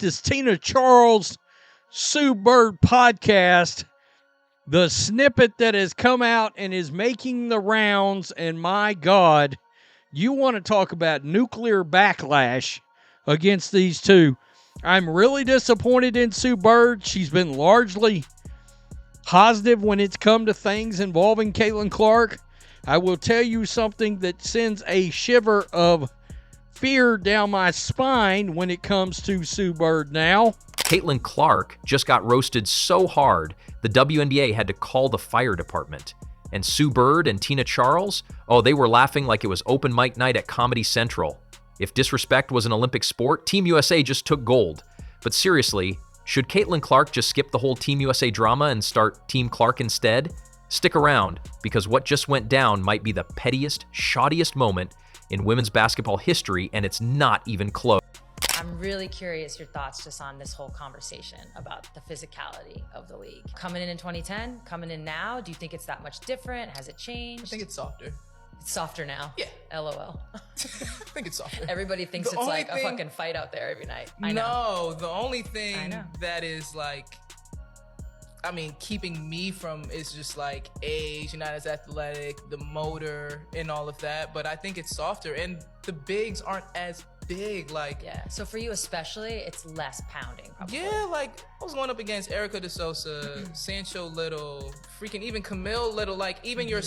this Tina Charles Sue Bird podcast, the snippet that has come out and is making the rounds, and my God, you want to talk about nuclear backlash against these two. I'm really disappointed in Sue Bird. She's been largely positive when it's come to things involving Caitlin Clark. I will tell you something that sends a shiver of fear down my spine when it comes to Sue Bird now. Caitlin Clark just got roasted so hard, the WNBA had to call the fire department. And Sue Bird and Tina Charles, oh, they were laughing like it was open mic night at Comedy Central. If disrespect was an Olympic sport, Team USA just took gold. But seriously, should Caitlin Clark just skip the whole Team USA drama and start Team Clark instead? Stick around, because what just went down might be the pettiest, shoddiest moment in women's basketball history, and it's not even close. I'm really curious your thoughts just on this whole conversation about the physicality of the league. Coming in 2010, coming in now, do you think it's that much different? Has it changed? I think it's softer. It's softer now? Yeah. LOL. I think it's softer. Everybody thinks it's like a fucking fight out there every night. I know. No, the only thing that is like, I mean, keeping me from is just like age, not as athletic, the motor and all of that. But I think it's softer, and the bigs aren't as big. Like, yeah. So for you especially, it's less pounding, probably. Yeah, like I was going up against Erica DeSosa, Sancho Little, freaking even Camille Little. Like even your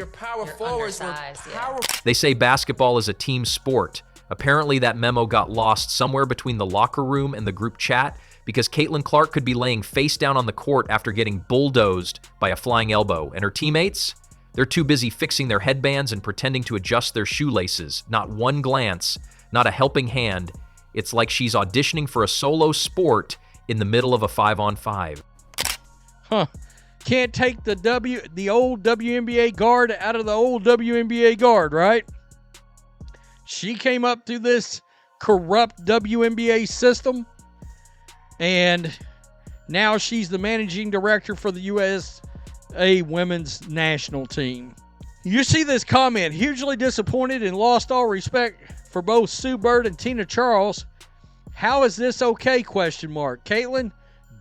power forwards were powerful. They say basketball is a team sport. Apparently that memo got lost somewhere between the locker room and the group chat, because Caitlin Clark could be laying face down on the court after getting bulldozed by a flying elbow. And her teammates? They're too busy fixing their headbands and pretending to adjust their shoelaces. Not one glance, not a helping hand. It's like she's auditioning for a solo sport in the middle of a 5-on-5. Huh. Can't take the old WNBA guard out of the old WNBA guard, right? She came up through this corrupt WNBA system, and now she's the managing director for the USA women's national team. You see this comment, hugely disappointed and lost all respect for both Sue Bird and Tina Charles. How is this okay? ? Caitlin,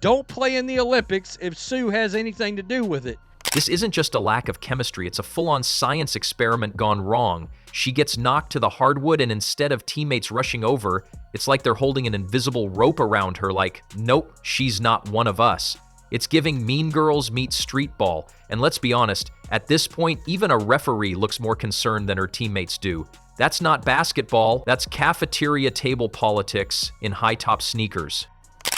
don't play in the Olympics if Sue has anything to do with it. This isn't just a lack of chemistry, it's a full-on science experiment gone wrong. She gets knocked to the hardwood, and instead of teammates rushing over, it's like they're holding an invisible rope around her like, nope, she's not one of us. It's giving Mean Girls meet street ball, and let's be honest, at this point, even a referee looks more concerned than her teammates do. That's not basketball, that's cafeteria table politics in high-top sneakers.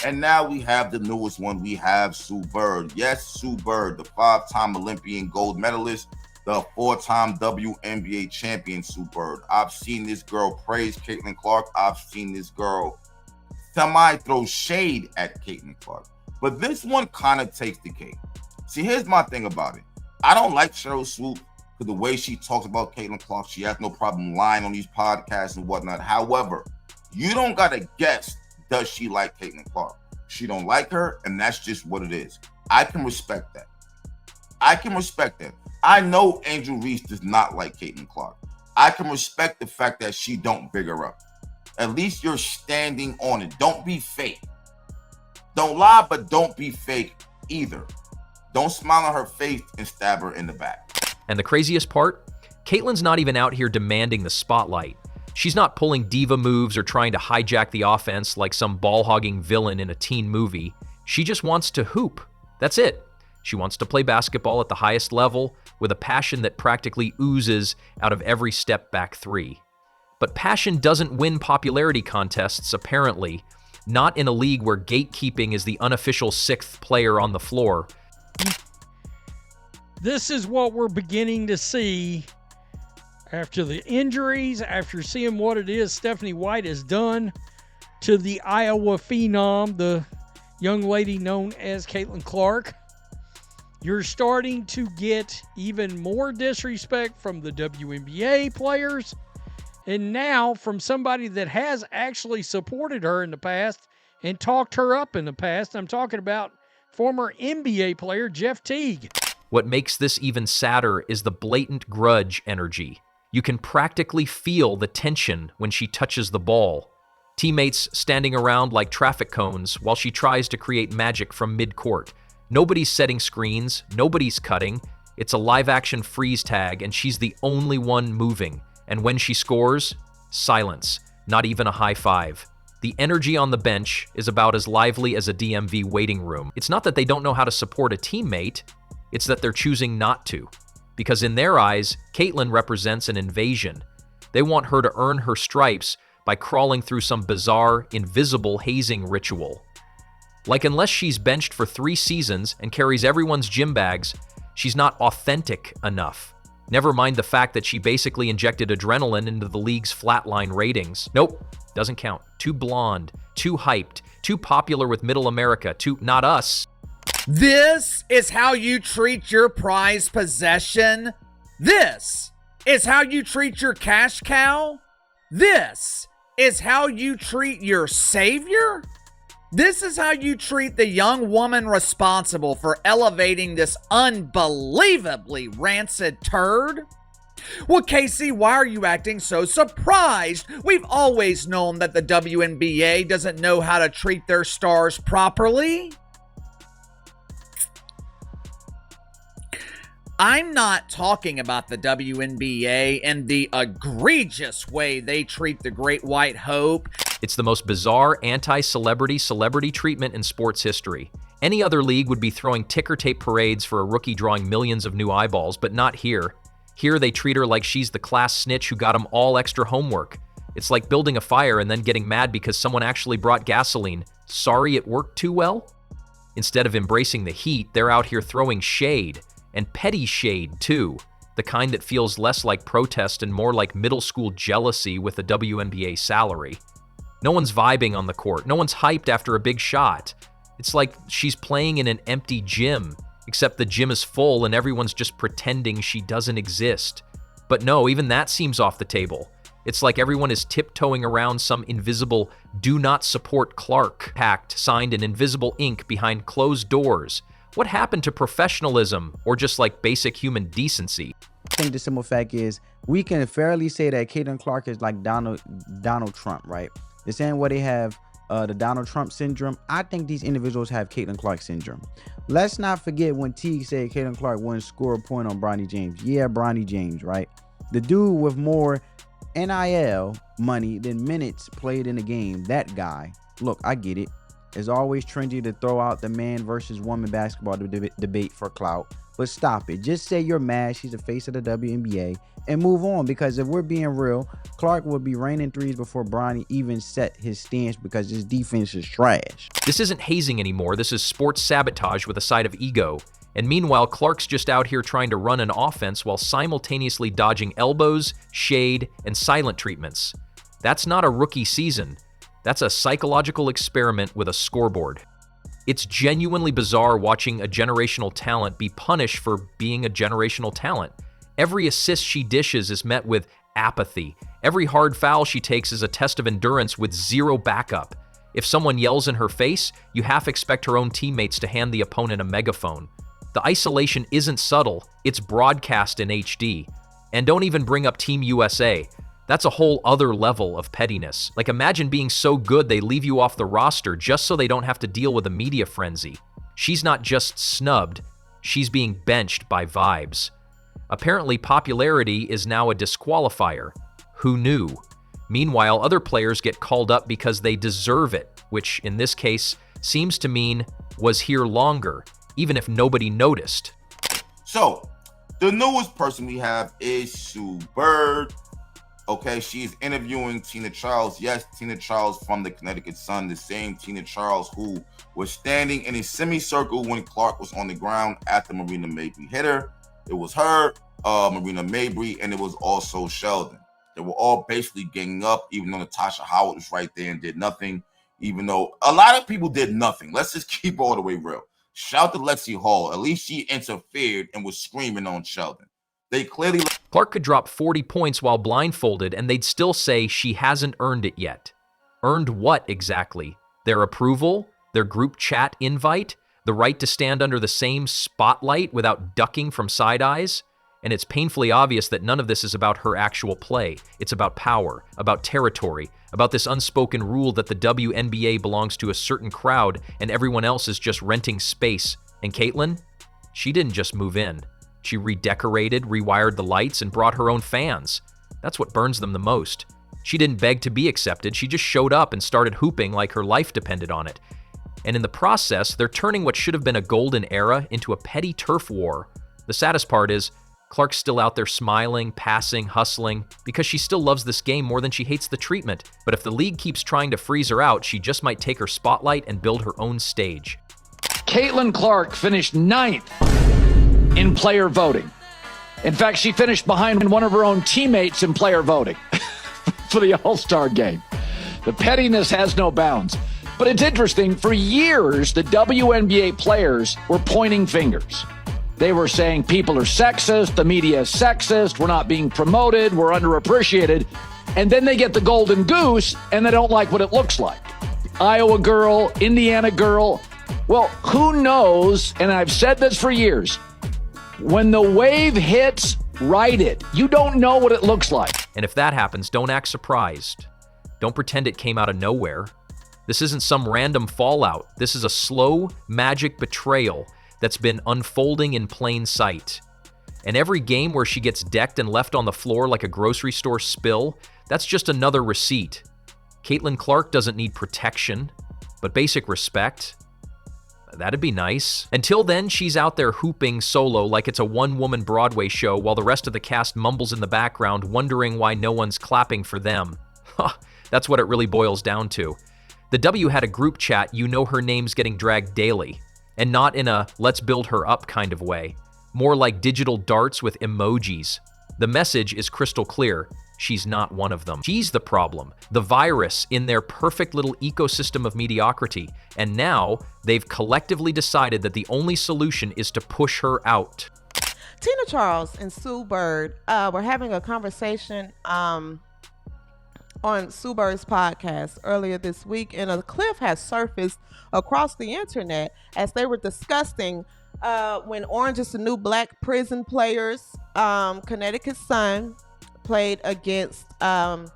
And now we have the newest one. We have Sue Bird. Yes, Sue Bird, the 5-time Olympian gold medalist, the 4-time WNBA champion, Sue Bird. I've seen this girl praise Caitlin Clark. I've seen this girl throw shade at Caitlin Clark. But this one kind of takes the cake. See, here's my thing about it. I don't like Cheryl Swoop because the way she talks about Caitlin Clark, she has no problem lying on these podcasts and whatnot. However, you don't got to guess, does she like Caitlin Clark? She don't like her, and that's just what it is. I can respect that. I know Angel Reese does not like Caitlin Clark. I can respect the fact that she don't big her up. At least you're standing on it. Don't be fake. Don't lie, but don't be fake either. Don't smile on her face and stab her in the back. And the craziest part? Caitlin's not even out here demanding the spotlight. She's not pulling diva moves or trying to hijack the offense like some ball-hogging villain in a teen movie. She just wants to hoop. That's it. She wants to play basketball at the highest level with a passion that practically oozes out of every step-back three. But passion doesn't win popularity contests, apparently. Not in a league where gatekeeping is the unofficial 6th player on the floor. This is what we're beginning to see after the injuries, after seeing what it is Stephanie White has done to the Iowa phenom, the young lady known as Caitlin Clark. You're starting to get even more disrespect from the WNBA players, and now from somebody that has actually supported her in the past and talked her up in the past. I'm talking about former NBA player Jeff Teague. What makes this even sadder is the blatant grudge energy. You can practically feel the tension when she touches the ball. Teammates standing around like traffic cones while she tries to create magic from mid-court. Nobody's setting screens, nobody's cutting. It's a live-action freeze tag, and she's the only one moving. And when she scores, silence, not even a high five. The energy on the bench is about as lively as a DMV waiting room. It's not that they don't know how to support a teammate, it's that they're choosing not to. Because in their eyes, Caitlin represents an invasion. They want her to earn her stripes by crawling through some bizarre, invisible hazing ritual. Like, unless she's benched for 3 seasons and carries everyone's gym bags, she's not authentic enough. Never mind the fact that she basically injected adrenaline into the league's flatline ratings. Nope, doesn't count. Too blonde, too hyped, too popular with middle America, too not us. This is how you treat your prized possession? This is how you treat your cash cow? This is how you treat your savior? This is how you treat the young woman responsible for elevating this unbelievably rancid turd? Well, Casey, why are you acting so surprised? We've always known that the WNBA doesn't know how to treat their stars properly. I'm not talking about the WNBA and the egregious way they treat the Great White Hope. It's the most bizarre anti-celebrity treatment in sports history. Any other league would be throwing ticker tape parades for a rookie drawing millions of new eyeballs, but not here. Here they treat her like she's the class snitch who got them all extra homework. It's like building a fire and then getting mad because someone actually brought gasoline. Sorry it worked too well? Instead of embracing the heat, they're out here throwing shade. And petty shade, too. The kind that feels less like protest and more like middle school jealousy with a WNBA salary. No one's vibing on the court. No one's hyped after a big shot. It's like she's playing in an empty gym, except the gym is full and everyone's just pretending she doesn't exist. But no, even that seems off the table. It's like everyone is tiptoeing around some invisible "Do Not Support Clark" pact signed in invisible ink behind closed doors. What happened to professionalism or just like basic human decency? I think the simple fact is we can fairly say that Caitlin Clark is like Donald Trump, right? The same way they have the Donald Trump syndrome. I think these individuals have Caitlin Clark syndrome. Let's not forget when Teague said Caitlin Clark wouldn't score a point on Bronny James. Yeah, Bronny James, right? The dude with more NIL money than minutes played in the game, that guy. Look, I get it. It's always trendy to throw out the man versus woman basketball debate for clout. But stop it. Just say you're mad she's the face of the WNBA and move on. Because if we're being real, Clark would be raining threes before Bronny even set his stance because his defense is trash. This isn't hazing anymore. This is sports sabotage with a side of ego. And meanwhile, Clark's just out here trying to run an offense while simultaneously dodging elbows, shade, and silent treatments. That's not a rookie season. That's a psychological experiment with a scoreboard. It's genuinely bizarre watching a generational talent be punished for being a generational talent. Every assist she dishes is met with apathy. Every hard foul she takes is a test of endurance with zero backup. If someone yells in her face, you half expect her own teammates to hand the opponent a megaphone. The isolation isn't subtle, it's broadcast in HD. And don't even bring up Team USA. That's a whole other level of pettiness. Like, imagine being so good they leave you off the roster just so they don't have to deal with a media frenzy. She's not just snubbed, she's being benched by vibes. Apparently, popularity is now a disqualifier. Who knew? Meanwhile, other players get called up because they deserve it, which in this case seems to mean was here longer, even if nobody noticed. So, the newest person we have is Sue Bird. Okay, she is interviewing Tina Charles. Yes, Tina Charles from the Connecticut Sun, the same Tina Charles who was standing in a semicircle when Clark was on the ground after Marina Mabrey hit her. It was her, Marina Mabrey, and it was also Sheldon. They were all basically ganging up, even though Natasha Howard was right there and did nothing, even though a lot of people did nothing. Let's just keep all the way real. Shout to Lexi Hall. At least she interfered and was screaming on Sheldon. They clearly... Clark could drop 40 points while blindfolded, and they'd still say she hasn't earned it yet. Earned what exactly? Their approval? Their group chat invite? The right to stand under the same spotlight without ducking from side eyes? And it's painfully obvious that none of this is about her actual play. It's about power, about territory, about this unspoken rule that the WNBA belongs to a certain crowd and everyone else is just renting space. And Caitlyn? She didn't just move in. She redecorated, rewired the lights, and brought her own fans. That's what burns them the most. She didn't beg to be accepted. She just showed up and started hooping like her life depended on it. And in the process, they're turning what should have been a golden era into a petty turf war. The saddest part is, Clark's still out there smiling, passing, hustling, because she still loves this game more than she hates the treatment. But if the league keeps trying to freeze her out, she just might take her spotlight and build her own stage. Caitlin Clark finished 9th in player voting. In fact, she finished behind one of her own teammates in player voting for the All-Star game. The pettiness has no bounds. But it's interesting, for years, the WNBA players were pointing fingers. They were saying people are sexist, the media is sexist, we're not being promoted, we're underappreciated. And then they get the golden goose and they don't like what it looks like. Iowa girl, Indiana girl. Well, who knows, and I've said this for years, when the wave hits, ride it. You don't know what it looks like. And if that happens, don't act surprised. Don't pretend it came out of nowhere. This isn't some random fallout. This is a slow, magic betrayal that's been unfolding in plain sight. And every game where she gets decked and left on the floor like a grocery store spill, that's just another receipt. Caitlin Clark doesn't need protection, but basic respect. That'd be nice. Until then, she's out there hooping solo like it's a one-woman Broadway show while the rest of the cast mumbles in the background, wondering why no one's clapping for them. That's what it really boils down to. The W had a group chat, you know her name's getting dragged daily. And not in a let's build her up kind of way. More like digital darts with emojis. The message is crystal clear. She's not one of them. She's the problem, the virus in their perfect little ecosystem of mediocrity. And now they've collectively decided that the only solution is to push her out. Tina Charles and Sue Bird were having a conversation on Sue Bird's podcast earlier this week, and a clip has surfaced across the internet as they were discussing when Orange is the New Black prison players, Connecticut Sun played against the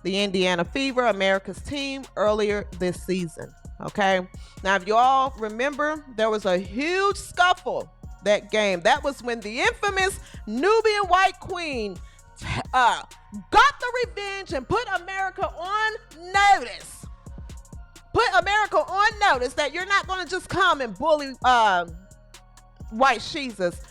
Indiana Fever, America's team, earlier this season. Okay, now if you all remember, there was a huge scuffle that game. That was when the infamous Nubian White Queen got the revenge and put America on notice. Put America on notice that you're not going to just come and bully white Jesus.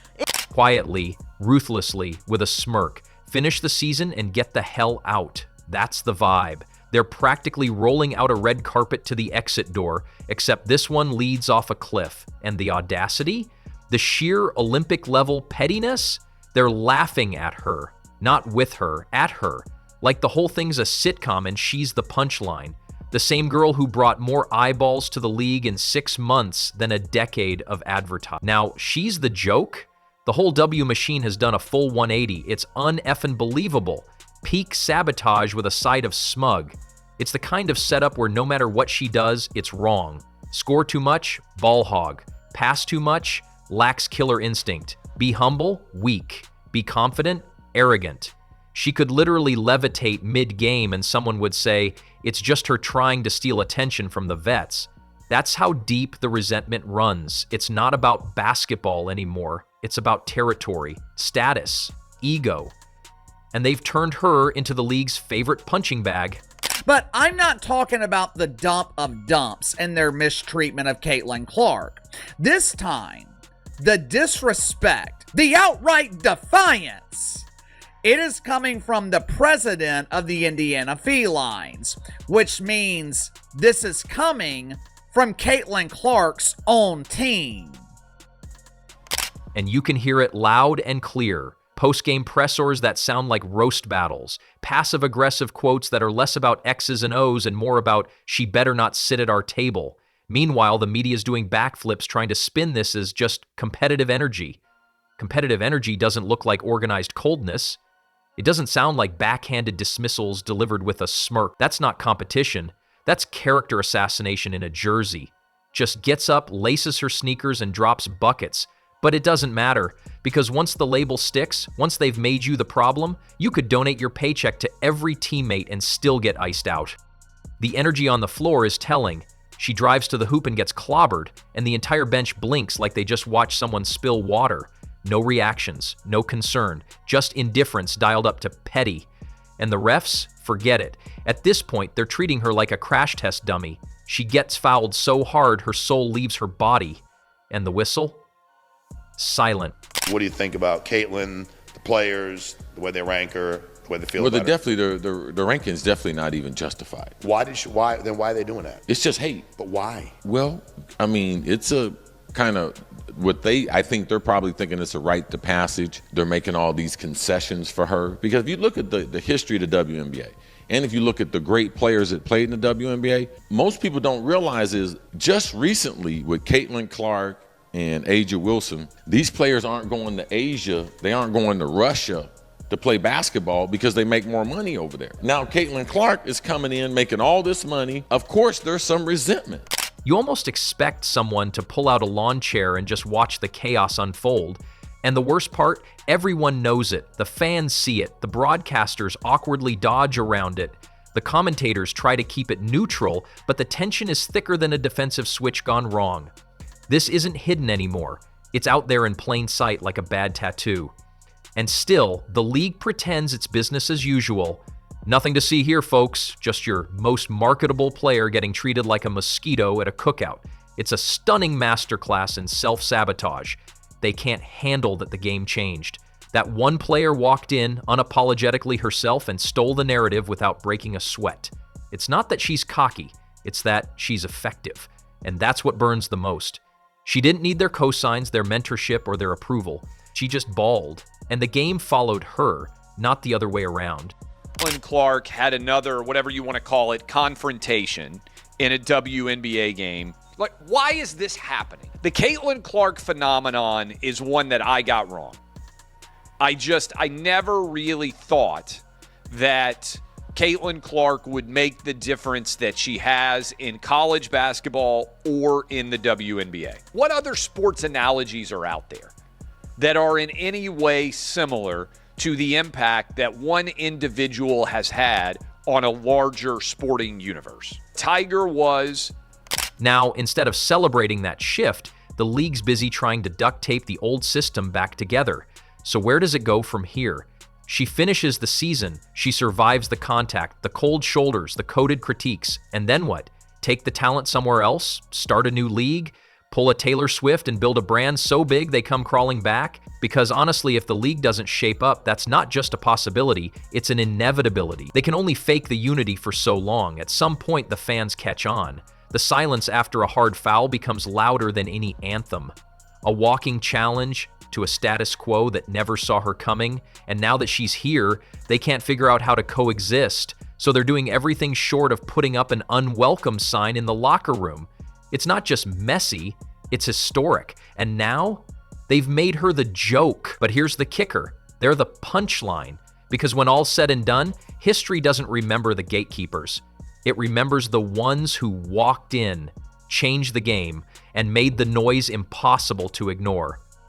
Quietly, ruthlessly, with a smirk, finish the season and get the hell out. That's the vibe. They're practically rolling out a red carpet to the exit door, except this one leads off a cliff. And the audacity? The sheer Olympic-level pettiness? They're laughing at her. Not with her, at her. Like the whole thing's a sitcom and she's the punchline. The same girl who brought more eyeballs to the league in 6 months than a decade of advertising. Now, she's the joke? The whole W machine has done a full 180. It's un-effing believable. Peak sabotage with a side of smug. It's the kind of setup where no matter what she does, it's wrong. Score too much? Ball hog. Pass too much? Lacks killer instinct. Be humble? Weak. Be confident? Arrogant. She could literally levitate mid-game and someone would say, it's just her trying to steal attention from the vets. That's how deep the resentment runs. It's not about basketball anymore. It's about territory, status, ego. And they've turned her into the league's favorite punching bag. But I'm not talking about the dump of dumps and their mistreatment of Caitlin Clark. This time, the disrespect, the outright defiance, it is coming from the president of the Indiana Felines, which means this is coming from Caitlin Clark's own team. And you can hear it loud and clear. Post-game pressers that sound like roast battles. Passive-aggressive quotes that are less about X's and O's and more about, she better not sit at our table. Meanwhile, the media's doing backflips trying to spin this as just competitive energy. Competitive energy doesn't look like organized coldness. It doesn't sound like backhanded dismissals delivered with a smirk. That's not competition. That's character assassination in a jersey. Just gets up, laces her sneakers, and drops buckets. But it doesn't matter, because once the label sticks, once they've made you the problem, you could donate your paycheck to every teammate and still get iced out. The energy on the floor is telling. She drives to the hoop and gets clobbered, and the entire bench blinks like they just watched someone spill water. No reactions, no concern, just indifference dialed up to petty. And the refs? Forget it. At this point, they're treating her like a crash test dummy. She gets fouled so hard her soul leaves her body. And the whistle? Silent. What do you think about Caitlin, the players, the way they rank her, the way they feel about the ranking's definitely not even justified. Why are they doing that? It's just hate. But why? Well, I mean, it's a kind of I think they're probably thinking it's a rite to passage. They're making all these concessions for her. Because if you look at the history of the WNBA, and if you look at the great players that played in the WNBA, most people don't realize is just recently with Caitlin Clark and A'ja Wilson, these players aren't going to Asia, they aren't going to Russia to play basketball because they make more money over there. Now Caitlin Clark is coming in making all this money. Of course, there's some resentment. You almost expect someone to pull out a lawn chair and just watch the chaos unfold. And the worst part, everyone knows it. The fans see it. The broadcasters awkwardly dodge around it. The commentators try to keep it neutral, but the tension is thicker than a defensive switch gone wrong. This isn't hidden anymore. It's out there in plain sight like a bad tattoo. And still, the league pretends it's business as usual. Nothing to see here, folks. Just your most marketable player getting treated like a mosquito at a cookout. It's a stunning masterclass in self-sabotage. They can't handle that the game changed. That one player walked in unapologetically herself and stole the narrative without breaking a sweat. It's not that she's cocky, it's that she's effective. And that's what burns the most. She didn't need their cosigns, their mentorship, or their approval. She just balled. And the game followed her, not the other way around. Caitlin Clark had another, whatever you want to call it, confrontation in a WNBA game. Like, why is this happening? The Caitlin Clark phenomenon is one that I got wrong. I never really thought that Caitlin Clark would make the difference that she has in college basketball or in the WNBA. What other sports analogies are out there that are in any way similar to the impact that one individual has had on a larger sporting universe? Tiger was. Now, instead of celebrating that shift, the league's busy trying to duct tape the old system back together. So where does it go from here? She finishes the season, she survives the contact, the cold shoulders, the coded critiques, and then what? Take the talent somewhere else? Start a new league? Pull a Taylor Swift and build a brand so big they come crawling back? Because honestly, if the league doesn't shape up, that's not just a possibility, it's an inevitability. They can only fake the unity for so long. At some point, the fans catch on. The silence after a hard foul becomes louder than any anthem. A walking challenge to a status quo that never saw her coming, and now that she's here, they can't figure out how to coexist, so they're doing everything short of putting up an unwelcome sign in the locker room. It's not just messy, it's historic, and now they've made her the joke. But here's the kicker, they're the punchline, because when all's said and done, history doesn't remember the gatekeepers. It remembers the ones who walked in, changed the game, and made the noise impossible to ignore.